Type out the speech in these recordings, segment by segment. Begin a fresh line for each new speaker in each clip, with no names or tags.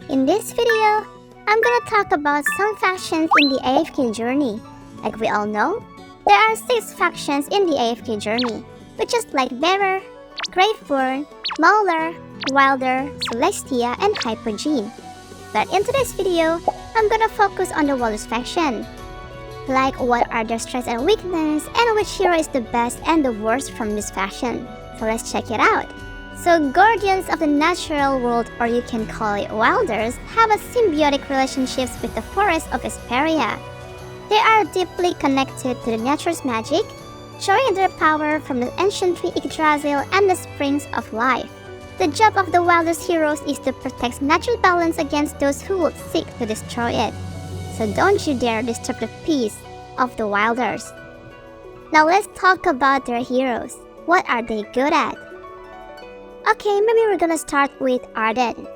In this video, I'm gonna talk about some factions in the AFK Journey. Like we all know, there are 6 factions in the AFK Journey, which is like Bearer, Graveborn, Mauler, Wilder, Celestia, and Hypogene. But in today's video, I'm gonna focus on the Wilders faction. Like what are their strengths and weaknesses, and which hero is the best and the worst from this faction. So let's check it out. So Guardians of the Natural World, or you can call it Wilders, have a symbiotic relationships with the Forest of Esperia. They are deeply connected to the nature's magic, drawing their power from the ancient tree Yggdrasil and the springs of life. The job of the Wilders heroes is to protect natural balance against those who would seek to destroy it. So don't you dare disturb the peace of the Wilders. Now let's talk about their heroes. What are they good at? Okay, maybe we're gonna start with Arden.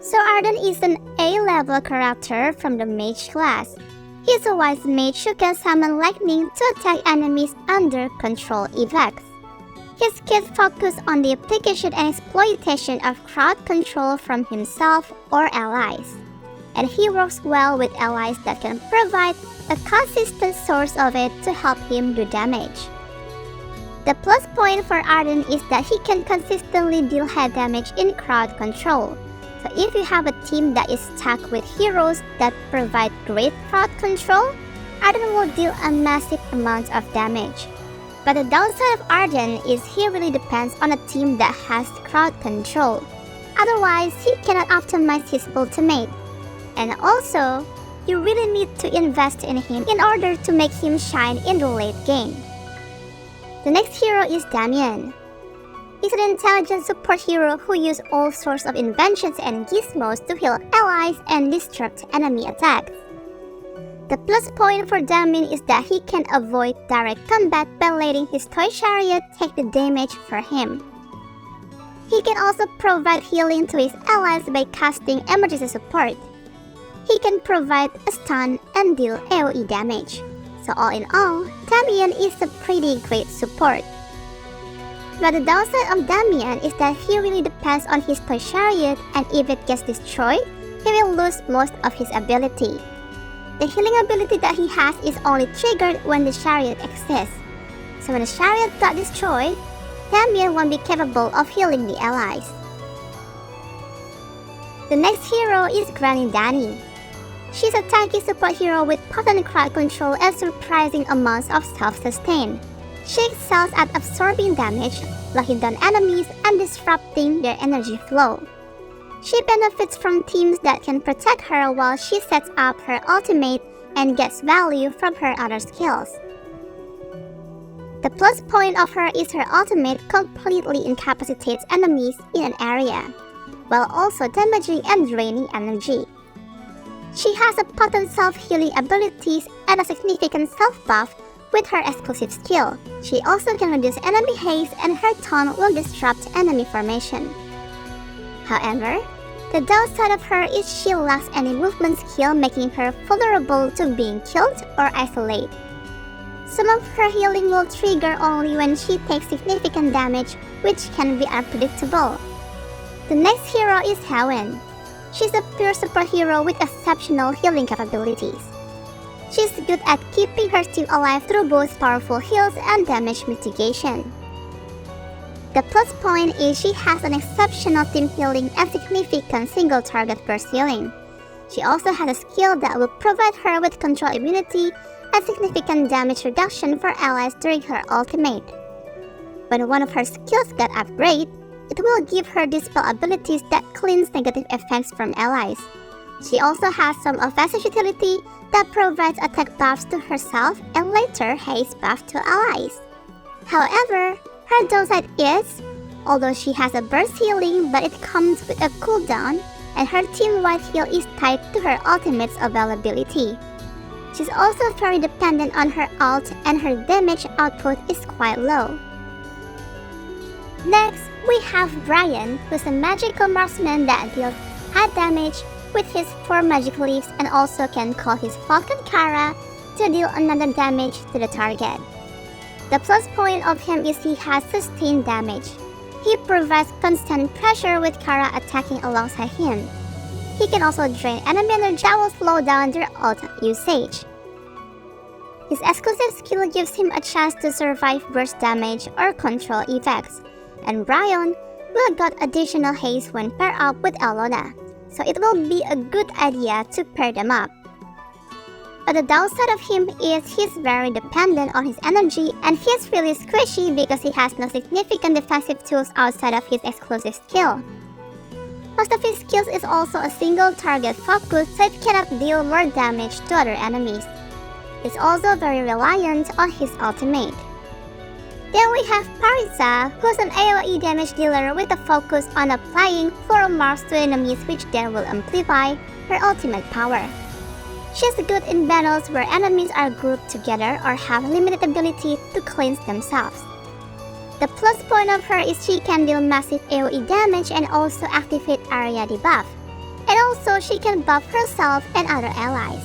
So Arden is an A-level character from the mage class. He's a wise mage who can summon lightning to attack enemies under control effects. His skills focus on the application and exploitation of crowd control from himself or allies. And he works well with allies that can provide a consistent source of it to help him do damage. The plus point for Arden is that he can consistently deal head damage in crowd control. So if you have a team that is stuck with heroes that provide great crowd control, Arden will deal a massive amount of damage. But the downside of Arden is he really depends on a team that has crowd control. Otherwise, he cannot optimize his ultimate. And also, you really need to invest in him in order to make him shine in the late game. The next hero is Damian. He's an intelligent support hero who uses all sorts of inventions and gizmos to heal allies and disrupt enemy attacks. The plus point for Damian is that he can avoid direct combat by letting his toy chariot take the damage for him. He can also provide healing to his allies by casting emergency support. He can provide a stun and deal AoE damage. So all in all, Damian is a pretty great support. But the downside of Damian is that he really depends on his toy chariot, and if it gets destroyed, he will lose most of his ability. The healing ability that he has is only triggered when the chariot exists. So when the chariot got destroyed, Damian won't be capable of healing the allies. The next hero is Granny Dahnie. She's a tanky support hero with potent crowd control and surprising amounts of self-sustain. She excels at absorbing damage, locking down enemies, and disrupting their energy flow. She benefits from teams that can protect her while she sets up her ultimate and gets value from her other skills. The plus point of her is her ultimate completely incapacitates enemies in an area, while also damaging and draining energy. She has a potent self-healing abilities and a significant self-buff with her exclusive skill. She also can reduce enemy haste, and her taunt will disrupt enemy formation. However, the downside of her is she lacks any movement skill, making her vulnerable to being killed or isolated. Some of her healing will trigger only when she takes significant damage, which can be unpredictable. The next hero is Hewynn. She's a pure support hero with exceptional healing capabilities. She's good at keeping her team alive through both powerful heals and damage mitigation. The plus point is she has an exceptional team healing and significant single target burst healing. She also has a skill that will provide her with control immunity and significant damage reduction for allies during her ultimate. When one of her skills got upgraded, it will give her dispel abilities that cleanse negative effects from allies. She also has some offensive utility that provides attack buffs to herself and later haste buff to allies. However, her downside is, although she has a burst healing, but it comes with a cooldown, and her team-wide heal is tied to her ultimate's availability. She's also very dependent on her ult, and her damage output is quite low. Next, we have Bryon, who's a magical marksman that deals high damage with his 4 magic leaves and also can call his Falcon Kara to deal another damage to the target. The plus point of him is he has sustained damage. He provides constant pressure with Kara attacking alongside him. he can also drain enemy energy that will slow down their ult usage. His exclusive skill gives him a chance to survive burst damage or control effects, and Bryon will get additional haste when paired up with Elona, so it will be a good idea to pair them up. But the downside of him is he's very dependent on his energy, and he's really squishy because he has no significant defensive tools outside of his exclusive skill. Most of his skills is also a single target focus, so it cannot deal more damage to other enemies. He's also very reliant on his ultimate. Then we have Parisa, who's an AoE damage dealer with a focus on applying floral marks to enemies, which then will amplify her ultimate power. She's good in battles where enemies are grouped together or have limited ability to cleanse themselves. The plus point of her is she can deal massive AoE damage and also activate area debuff, and also she can buff herself and other allies.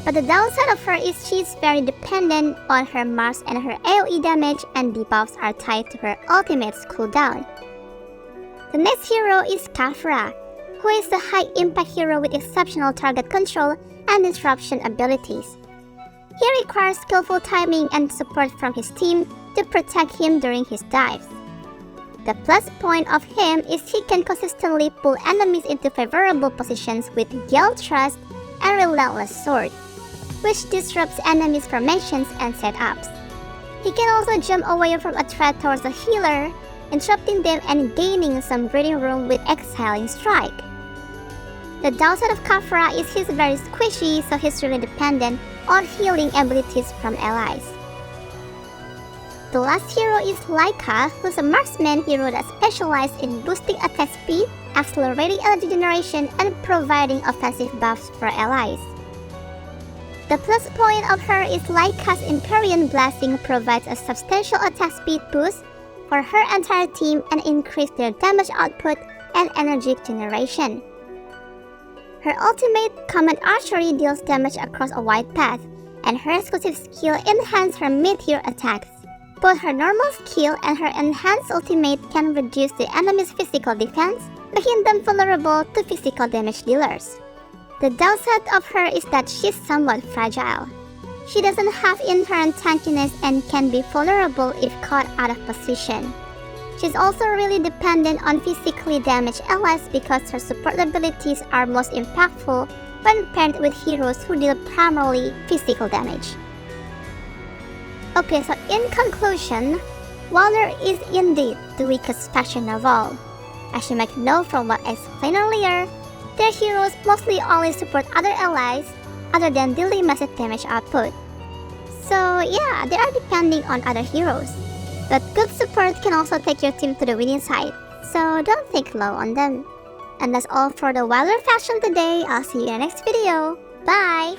But the downside of her is she's very dependent on her marks, and her AoE damage and debuffs are tied to her ultimate's cooldown. The next hero is Kafra, who is a high impact hero with exceptional target control and disruption abilities. He requires skillful timing and support from his team to protect him during his dives. The plus point of him is he can consistently pull enemies into favorable positions with Gale Thrust and Relentless Sword, which disrupts enemies' formations and setups. He can also jump away from a threat towards a healer, interrupting them and gaining some breathing room with Exiling Strike. The downside of Kafra is he's very squishy, so he's really dependent on healing abilities from allies. The last hero is Lyca, who's a marksman hero that specializes in boosting attack speed, accelerating energy generation, and providing offensive buffs for allies. The plus point of her is Lyca's Empyrean Blessing provides a substantial attack speed boost for her entire team and increases their damage output and energy generation. Her ultimate, Command Archery, deals damage across a wide path, and her exclusive skill enhances her mid-tier attacks. Both her normal skill and her enhanced ultimate can reduce the enemy's physical defense, making them vulnerable to physical damage dealers. The downside of her is that she's somewhat fragile. She doesn't have inherent tankiness and can be vulnerable if caught out of position. She's also really dependent on physically damaged allies because her support abilities are most impactful when paired with heroes who deal primarily physical damage. Okay, so in conclusion, Waller is indeed the weakest faction of all. As you might know from what I explained earlier, their heroes mostly only support other allies other than dealing massive damage output. So yeah, they are depending on other heroes. But good support can also take your team to the winning side, so don't think low on them. And that's all for the Waller faction today. I'll see you in the next video. Bye!